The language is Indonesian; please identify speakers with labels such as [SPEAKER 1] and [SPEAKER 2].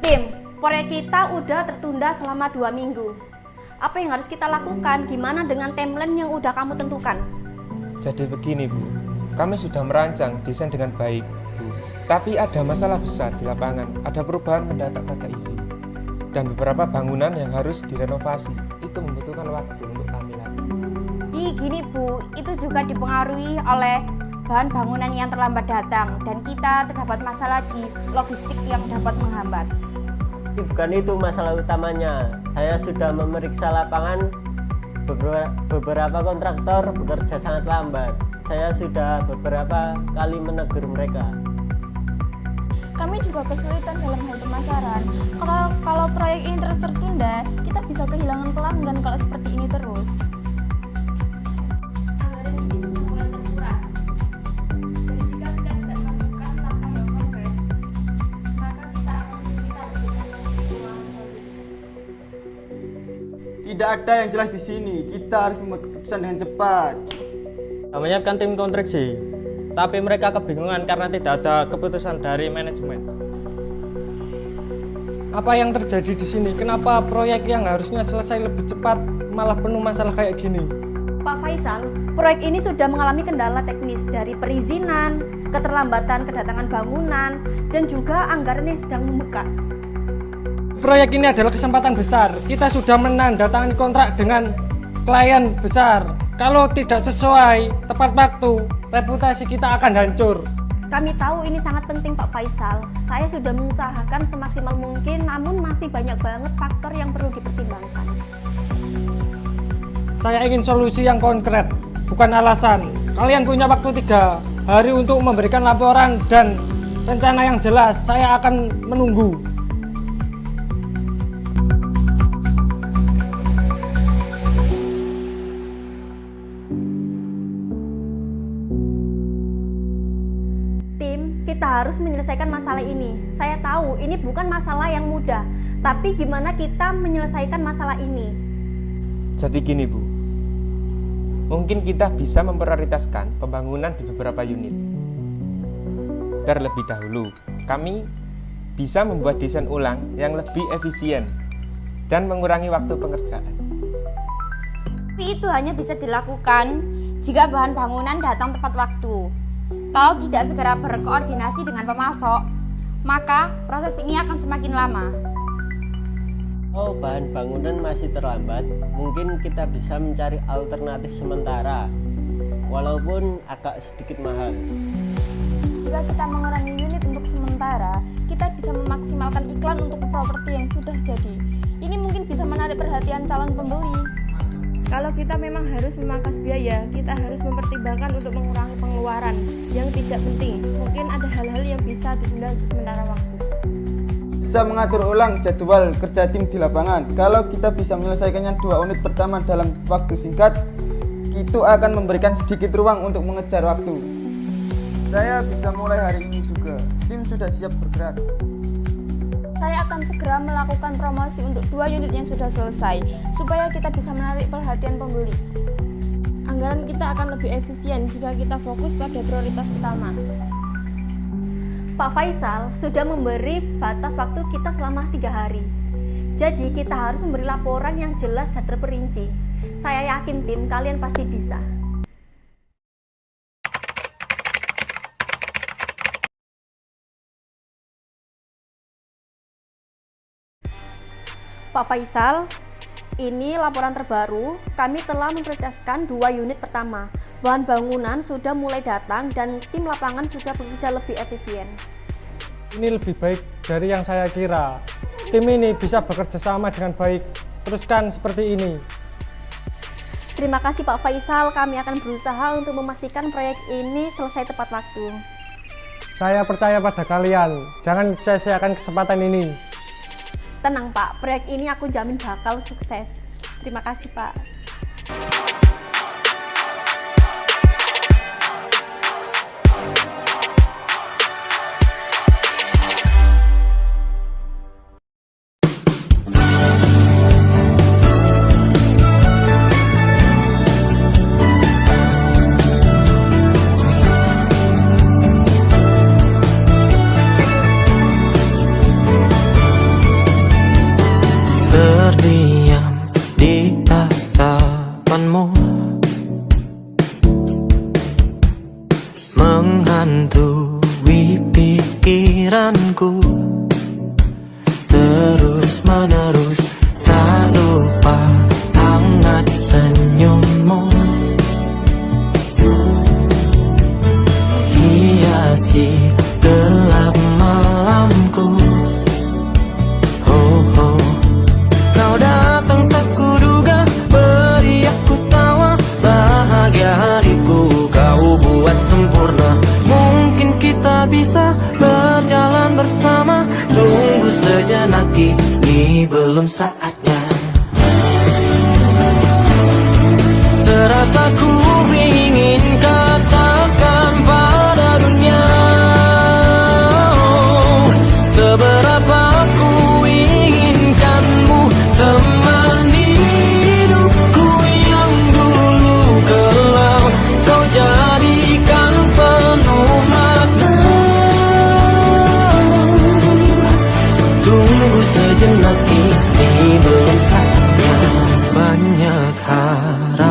[SPEAKER 1] Tim, proyek kita udah tertunda selama 2 minggu. Apa yang harus kita lakukan? Gimana dengan timeline yang udah kamu tentukan?
[SPEAKER 2] Jadi begini Bu, kami sudah merancang desain dengan baik Bu. Tapi ada masalah besar di lapangan, ada perubahan mendadak pada isi. Dan beberapa bangunan yang harus direnovasi, itu membutuhkan waktu untuk kami lagi.
[SPEAKER 3] Gini Bu, itu juga dipengaruhi oleh bahan bangunan yang terlambat datang dan kita terdapat masalah di logistik yang dapat menghambat.
[SPEAKER 4] Bukan itu masalah utamanya. Saya sudah memeriksa lapangan, beberapa kontraktor bekerja sangat lambat. Saya sudah beberapa kali menegur mereka.
[SPEAKER 5] Kami juga kesulitan dalam hal pemasaran. Kalau proyek ini terus tertunda, kita bisa kehilangan pelanggan kalau seperti ini terus.
[SPEAKER 6] Tidak ada yang jelas di sini. Kita harus membuat keputusan dengan cepat.
[SPEAKER 4] Menyiapkan tim konstruksi, tapi mereka kebingungan karena tidak ada keputusan dari manajemen.
[SPEAKER 7] Apa yang terjadi di sini? Kenapa proyek yang harusnya selesai lebih cepat malah penuh masalah kayak gini?
[SPEAKER 1] Pak Faisal, proyek ini sudah mengalami kendala teknis dari perizinan, keterlambatan kedatangan bangunan, dan juga anggaran yang sedang membengkak.
[SPEAKER 7] Proyek ini adalah kesempatan besar. Kita sudah menandatangani kontrak dengan klien besar. Kalau tidak sesuai tepat waktu, reputasi kita akan hancur.
[SPEAKER 1] Kami tahu ini sangat penting Pak Faisal. Saya sudah mengusahakan semaksimal mungkin, namun masih banyak banget faktor yang perlu dipertimbangkan.
[SPEAKER 7] Saya ingin solusi yang konkret, bukan alasan. Kalian punya waktu 3 hari untuk memberikan laporan dan rencana yang jelas. Saya akan menunggu.
[SPEAKER 1] Kita harus menyelesaikan masalah ini. Saya tahu ini bukan masalah yang mudah, tapi gimana kita menyelesaikan masalah ini?
[SPEAKER 2] Jadi gini Bu, mungkin kita bisa memprioritaskan pembangunan di beberapa unit. Terlebih dahulu, kami bisa membuat desain ulang yang lebih efisien dan mengurangi waktu pengerjaan.
[SPEAKER 3] Tapi itu hanya bisa dilakukan jika bahan bangunan datang tepat waktu. Kalau tidak segera berkoordinasi dengan pemasok, maka proses ini akan semakin lama.
[SPEAKER 4] Oh, bahan bangunan masih terlambat, mungkin kita bisa mencari alternatif sementara, walaupun agak sedikit mahal.
[SPEAKER 5] Jika kita mengurangi unit untuk sementara, kita bisa memaksimalkan iklan untuk properti yang sudah jadi. Ini mungkin bisa menarik perhatian calon pembeli.
[SPEAKER 8] Kalau kita memang harus memangkas biaya, kita harus mempertimbangkan untuk mengurangi pengeluaran yang tidak penting. Mungkin ada hal-hal yang bisa ditunda untuk sementara waktu.
[SPEAKER 6] Bisa mengatur ulang jadwal kerja tim di lapangan. Kalau kita bisa menyelesaikannya 2 unit pertama dalam waktu singkat, itu akan memberikan sedikit ruang untuk mengejar waktu. Saya bisa mulai hari ini juga. Tim sudah siap bergerak.
[SPEAKER 5] Saya akan segera melakukan promosi untuk 2 unit yang sudah selesai, supaya kita bisa menarik perhatian pembeli.
[SPEAKER 8] Anggaran kita akan lebih efisien jika kita fokus pada prioritas utama.
[SPEAKER 1] Pak Faisal sudah memberi batas waktu kita selama 3 hari. Jadi kita harus memberi laporan yang jelas dan terperinci. Saya yakin tim kalian pasti bisa. Pak Faisal, ini laporan terbaru. Kami telah memprioritaskan 2 unit pertama. Bahan bangunan sudah mulai datang dan tim lapangan sudah bekerja lebih efisien.
[SPEAKER 7] Ini lebih baik dari yang saya kira. tim ini bisa bekerja sama dengan baik. Teruskan seperti ini.
[SPEAKER 1] Terima kasih Pak Faisal, kami akan berusaha untuk memastikan proyek ini selesai tepat waktu.
[SPEAKER 7] Saya percaya pada kalian, jangan sia-siakan kesempatan ini.
[SPEAKER 1] Tenang Pak, proyek ini aku jamin bakal sukses. Terima kasih Pak.
[SPEAKER 9] Terdiam di tatapanmu, menghantui pikiranku, terus menerus tak lupa hangat senyummu, hiasi gelap malamku. Oh, oh. Kau datang tak kuduga, beri aku tawa, bahagia hariku kau buat sempurna. Mungkin kita bisa berjalan bersama, tunggu sejenak, ini belum saatnya. Serasa ku ingin katakan pada dunia, seberapa ku inginkanmu, teman hidupku yang dulu kelam, kau jadikan penuh makna. Tunggu sejenak, ini belum saatnya. Banyak harap